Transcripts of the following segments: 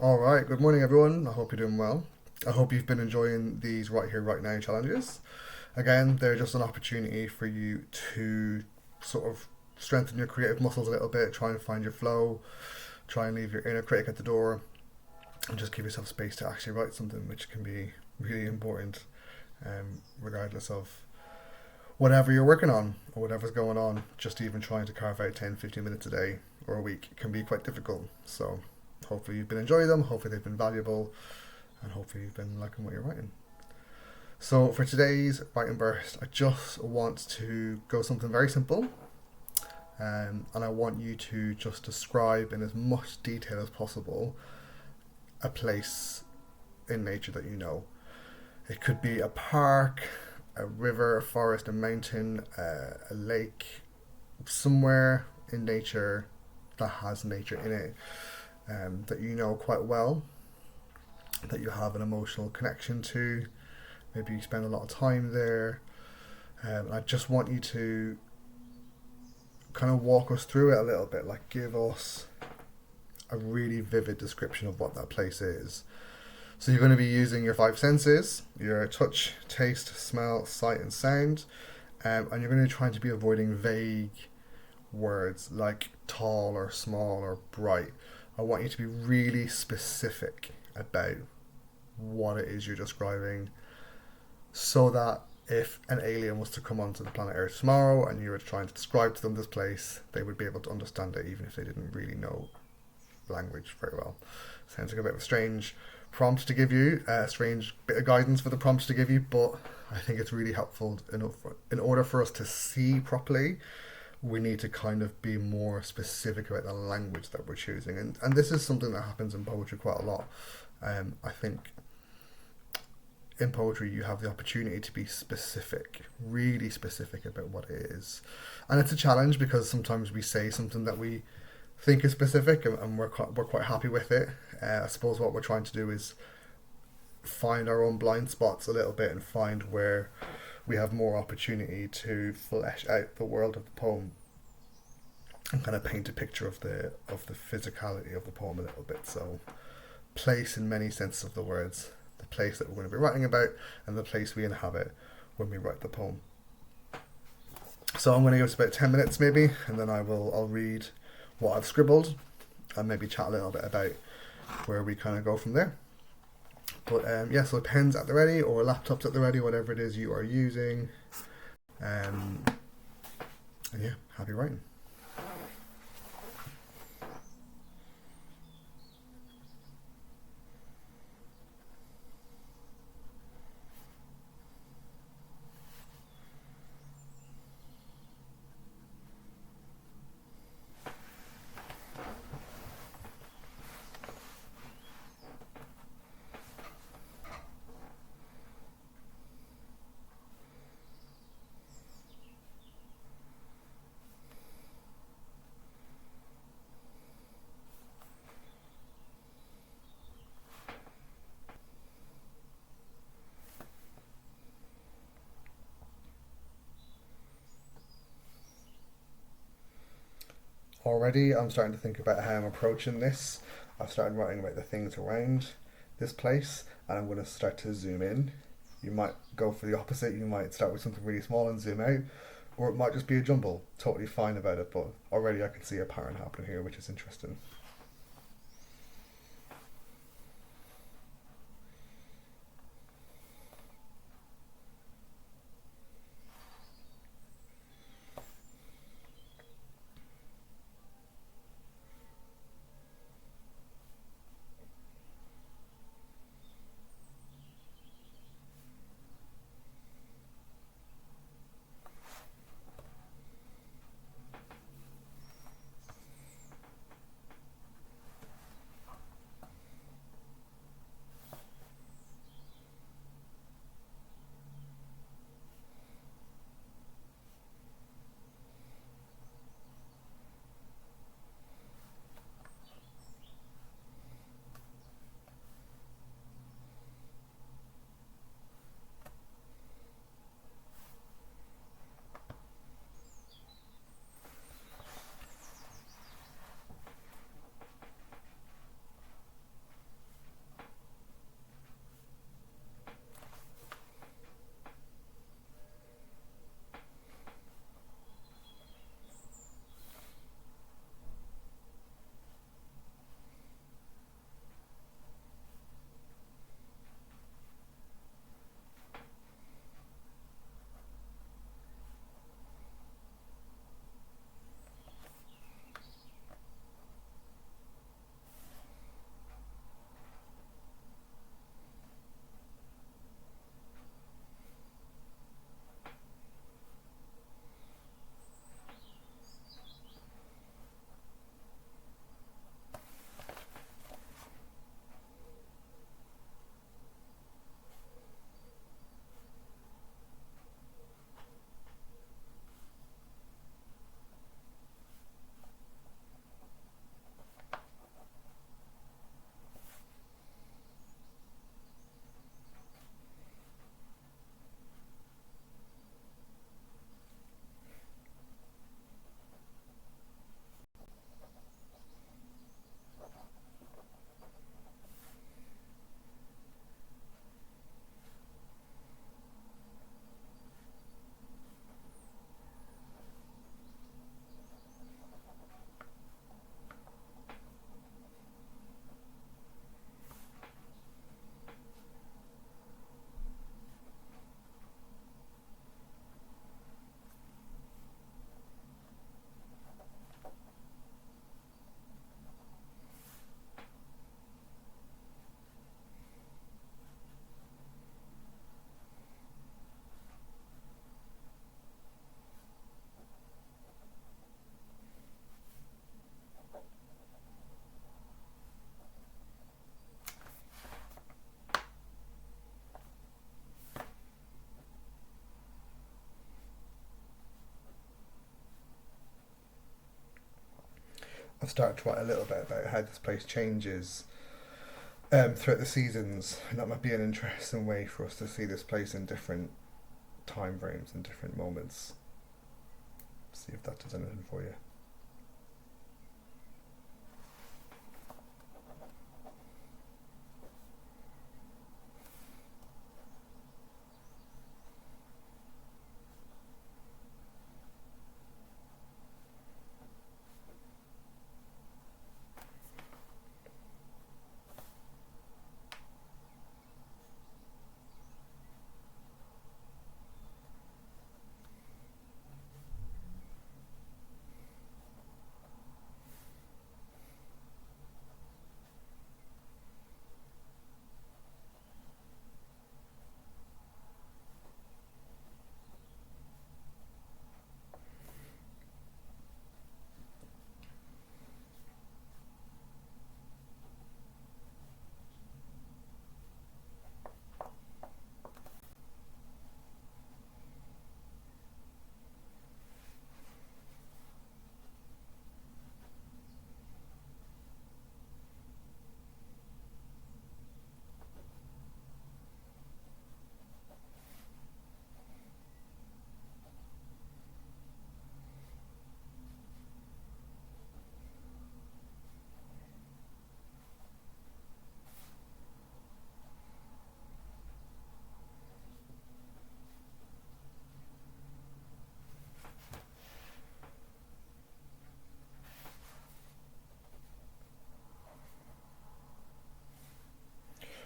All right, good morning, everyone. I hope you're doing well. I hope you've been enjoying these right here, right now challenges. Again, they're just an opportunity for you to sort of strengthen your creative muscles a little bit, try and find your flow, try and leave your inner critic at the door, and just give yourself space to actually write something, which can be really important, regardless of whatever you're working on or whatever's going on. Just even trying to carve out 10, 15 minutes a day or a week can be quite difficult. So, hopefully, you've been enjoying them, hopefully, they've been valuable, and hopefully, you've been liking what you're writing. So, for today's writing burst, I just want to go something very simple. And I want you to just describe in as much detail as possible a place in nature that you know. It could be a park, a river, a forest, a mountain, a lake, somewhere in nature that has nature in it, that you know quite well, that you have an emotional connection to. Maybe you spend a lot of time there. I just want you to kind of walk us through it a little bit, like give us a really vivid description of what that place is. So you're going to be using your five senses, your touch, taste, smell, sight and sound, and you're going to be trying to be avoiding vague words like tall or small or bright. I want you to be really specific about what it is you're describing, so that if an alien was to come onto the planet Earth tomorrow and you were trying to describe to them this place, they would be able to understand it even if they didn't really know language very well. Sounds like a bit of a strange prompt to give you, a strange bit of guidance for the prompt to give you, but I think it's really helpful enough. In order for us to see properly, we need to kind of be more specific about the language that we're choosing. And this is something that happens in poetry quite a lot. I think in poetry you have the opportunity to be specific, really specific about what it is. And it's a challenge because sometimes we say something that we think is specific and we're quite happy with it. I suppose what we're trying to do is find our own blind spots a little bit and find where we have more opportunity to flesh out the world of the poem and kind of paint a picture of the physicality of the poem a little bit. So place in many senses of the words, the place that we're going to be writing about and the place we inhabit when we write the poem. So I'm going to give us about 10 minutes maybe, and then I'll read what I've scribbled and maybe chat a little bit about where we kind of go from there. But so pens at the ready or laptops at the ready, whatever it is you are using. And yeah, happy writing. Already I'm starting to think about how I'm approaching this. I've started writing about the things around this place and I'm going to start to zoom in. You might go for the opposite. You might start with something really small and zoom out, or it might just be a jumble. Totally fine about it, but already I can see a pattern happening here, which is interesting. I've started to write a little bit about how this place changes throughout the seasons, and that might be an interesting way for us to see this place in different time frames and different moments. See if that does anything for you.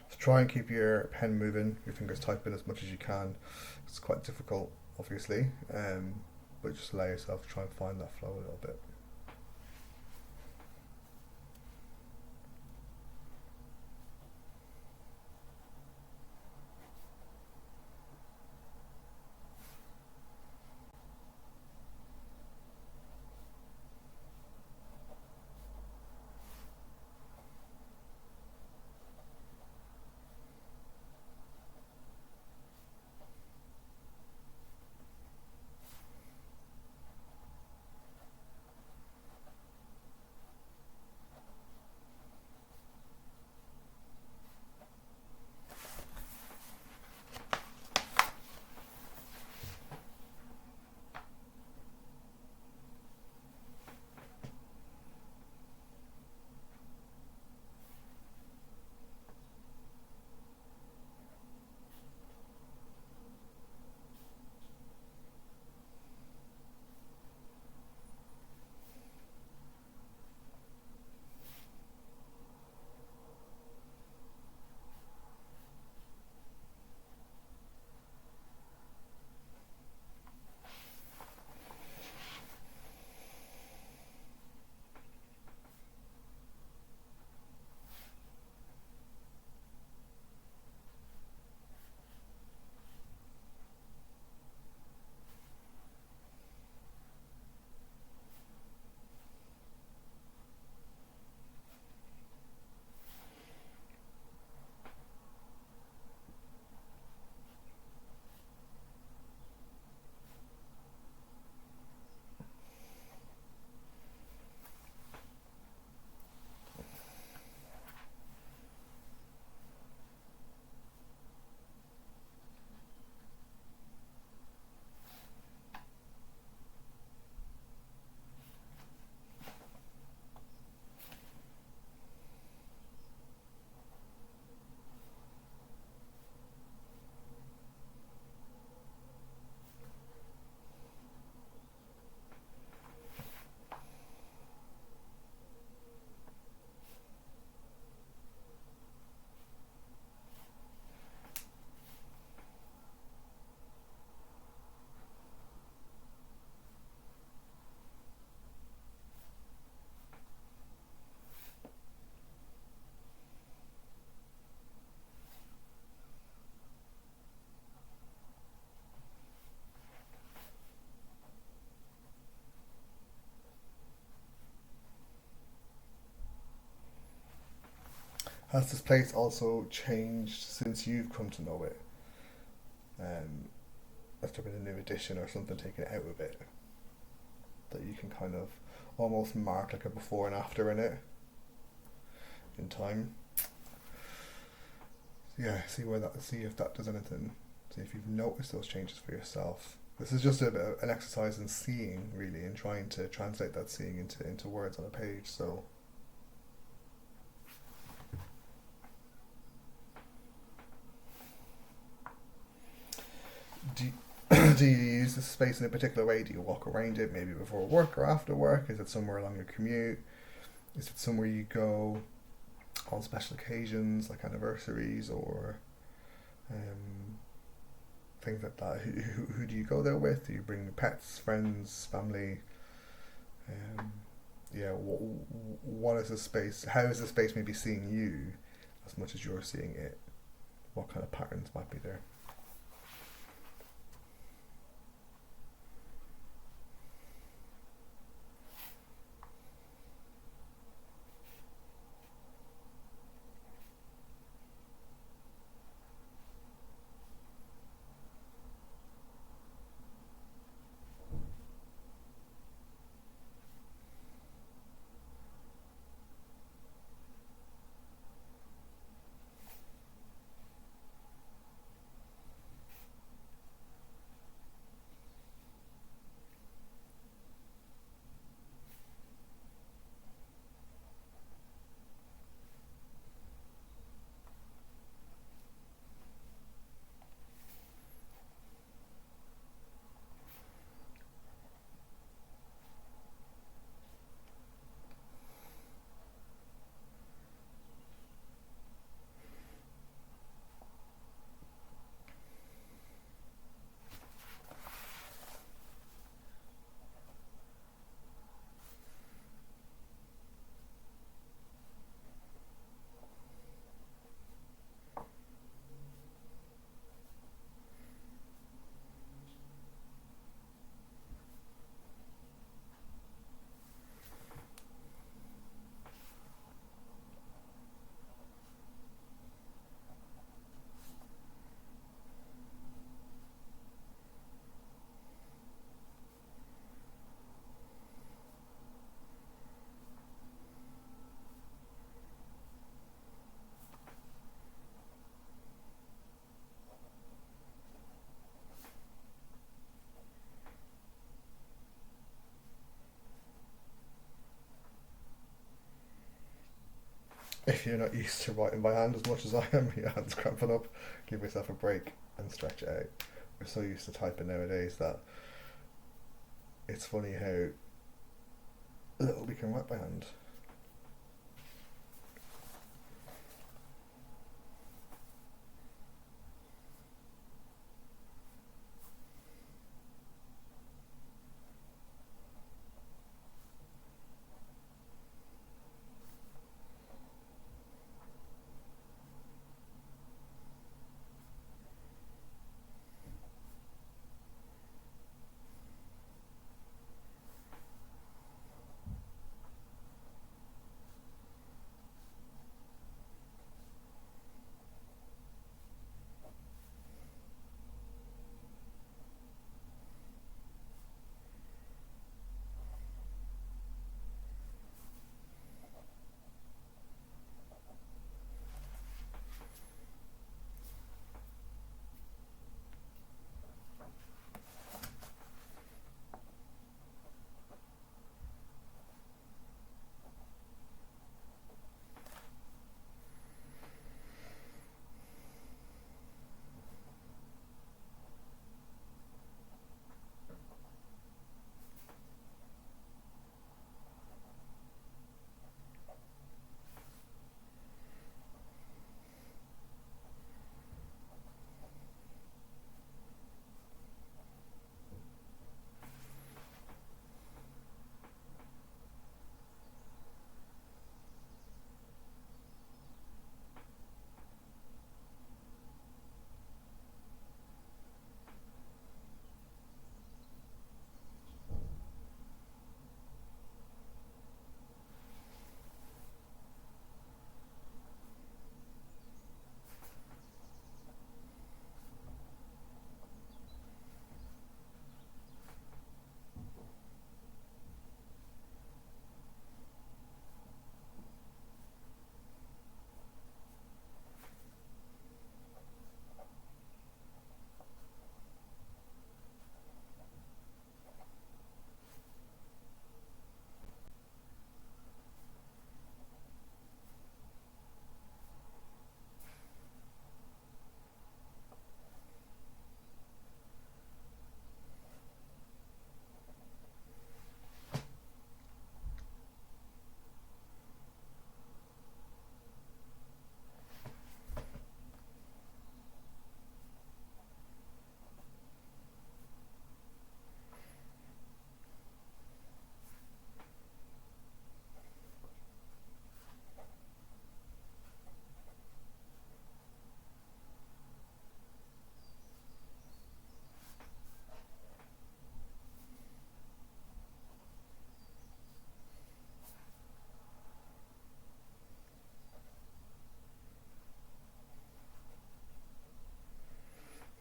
So try and keep your pen moving, your fingers typing as much as you can. It's quite difficult, obviously, but just allow yourself to try and find that flow a little bit. Has this place also changed since you've come to know it? Has there been a new addition or something taken out of it that you can kind of almost mark like a before and after in it in time. Yeah, see if that does anything. See if you've noticed those changes for yourself. This is just a bit of an exercise in seeing, really, and trying to translate that seeing into words on a page. So do you, do you use the space in a particular way? Do you walk around it, maybe before work or after work? Is it somewhere along your commute? Is it somewhere you go on special occasions like anniversaries or um, things like that? Who do you go there with? Do you bring pets, friends, family? Um, yeah, what is the space? How is the space maybe seeing you as much as you're seeing it? What kind of patterns might be there? If you're not used to writing by hand as much as I am, your hand's cramping up, give yourself a break and stretch it out. We're so used to typing nowadays that it's funny how little we can write by hand.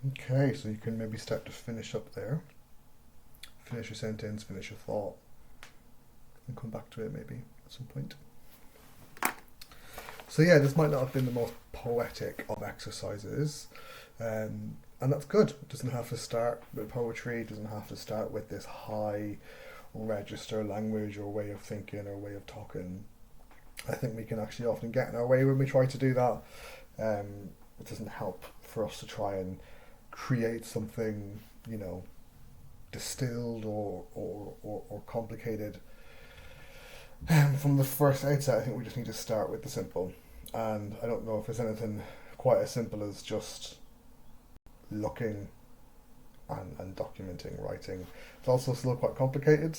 Okay, so you can maybe start to finish up there. Finish your sentence, finish your thought, and come back to it maybe at some point. So yeah, this might not have been the most poetic of exercises, and that's good. It doesn't have to start with poetry. It doesn't have to start with this high register language or way of thinking or way of talking. I think we can actually often get in our way when we try to do that. It doesn't help for us to try and create something, distilled or complicated. From the first outset, I think we just need to start with the simple. And I don't know if there's anything quite as simple as just looking and documenting, writing. It's also still quite complicated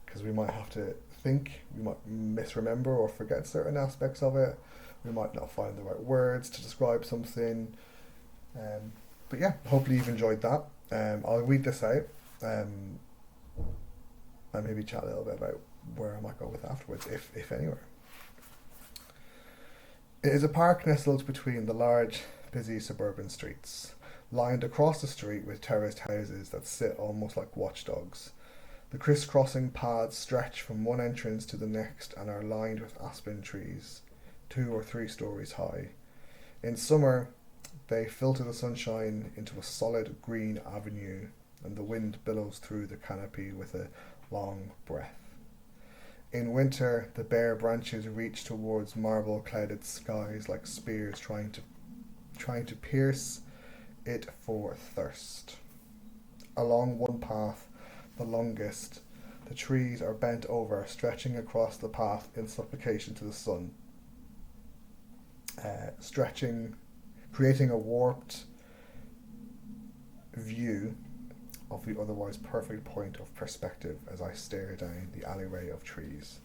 because we might have to think, we might misremember or forget certain aspects of it. We might not find the right words to describe something. But yeah, hopefully you've enjoyed that. I'll read this out and maybe chat a little bit about where I might go with afterwards, if anywhere. It is a park nestled between the large, busy suburban streets, lined across the street with terraced houses that sit almost like watchdogs. The crisscrossing paths stretch from one entrance to the next and are lined with aspen trees, 2 or 3 stories high. In summer, they filter the sunshine into a solid green avenue, and the wind billows through the canopy with a long breath. In winter, the bare branches reach towards marble-clouded skies like spears trying to pierce it for thirst. Along one path, the longest, the trees are bent over, stretching across the path in supplication to the sun, creating a warped view of the otherwise perfect point of perspective as I stare down the alleyway of trees.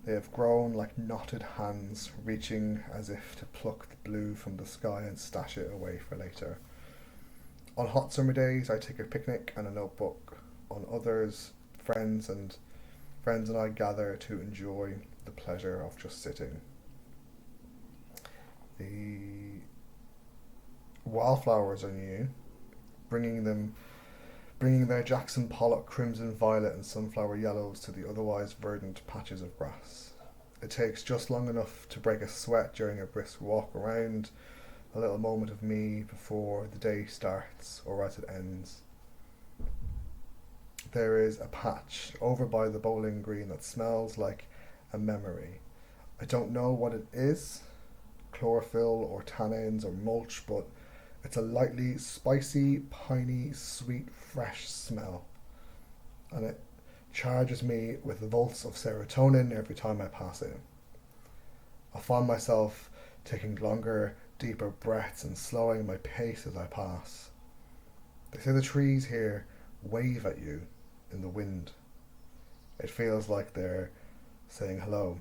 They have grown like knotted hands, reaching as if to pluck the blue from the sky and stash it away for later. On hot summer days, I take a picnic and a notebook. On others, friends and I gather to enjoy the pleasure of just sitting. The wildflowers are new, bringing their Jackson Pollock crimson violet and sunflower yellows to the otherwise verdant patches of grass. It takes just long enough to break a sweat during a brisk walk around, a little moment of me before the day starts or as it ends. There is a patch over by the bowling green that smells like a memory. I don't know what it is, chlorophyll or tannins or mulch, but it's a lightly spicy, piney, sweet, fresh smell. And it charges me with volts of serotonin every time I pass it. I find myself taking longer, deeper breaths and slowing my pace as I pass. They say the trees here wave at you in the wind. It feels like they're saying hello,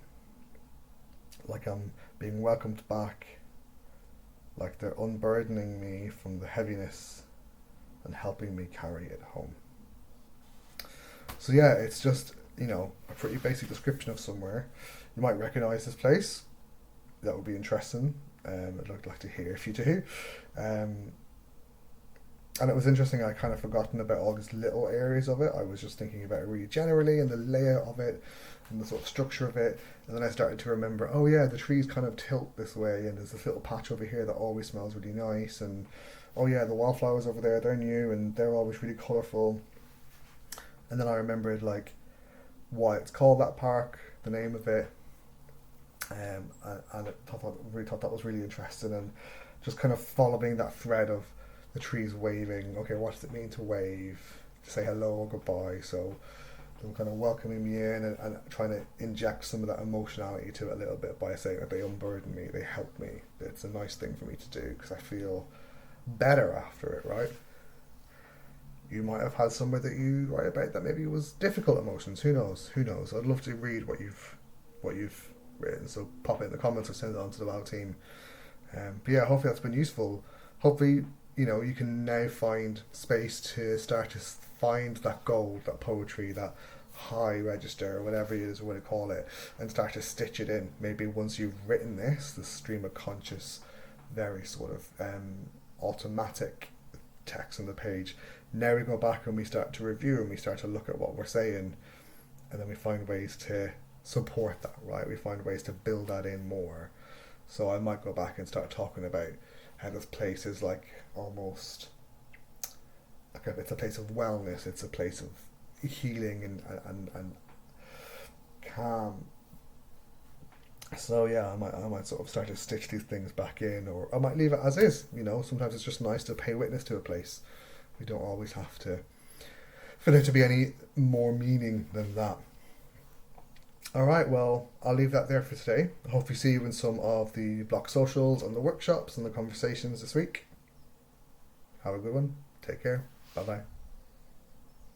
like I'm being welcomed back, like they're unburdening me from the heaviness and helping me carry it home. So yeah, it's just, a pretty basic description of somewhere. You might recognise this place. That would be interesting. I'd like to hear if you do. And it was interesting, I kind of forgotten about all these little areas of it. I was just thinking about it really generally and the layout of it and the sort of structure of it. And then I started to remember, oh yeah, the trees kind of tilt this way and there's this little patch over here that always smells really nice. And oh yeah, the wildflowers over there, they're new and they're always really colourful. And then I remembered why it's called that park, the name of it. And I thought that was really interesting, and just kind of following that thread of the trees waving. Okay, what does it mean to wave? To say hello or goodbye. So them kind of welcoming me in and trying to inject some of that emotionality to it a little bit by saying that they unburden me, they help me. It's a nice thing for me to do because I feel better after it, right? You might have had somewhere that you write about that maybe was difficult emotions. Who knows? I'd love to read what you've written. So pop it in the comments or send it on to the WoW team. But yeah, hopefully that's been useful. Hopefully, you can now find space to start to find that gold, that poetry, that high register, or whatever it is, what to call it, and start to stitch it in. Maybe once you've written this, the stream of conscious, very sort of automatic text on the page. Now we go back and we start to review and we start to look at what we're saying, and then we find ways to support that, right? We find ways to build that in more. So I might go back and start talking about how this place is like almost like it's a place of wellness, it's a place of healing and calm. So yeah, I might sort of start to stitch these things back in, or I might leave it as is. You know, sometimes it's just nice to pay witness to a place. We don't always have to for there to be any more meaning than that. Alright, well, I'll leave that there for today. I hope we see you in some of the Bloc socials and the workshops and the conversations this week. Have a good one. Take care. Bye bye.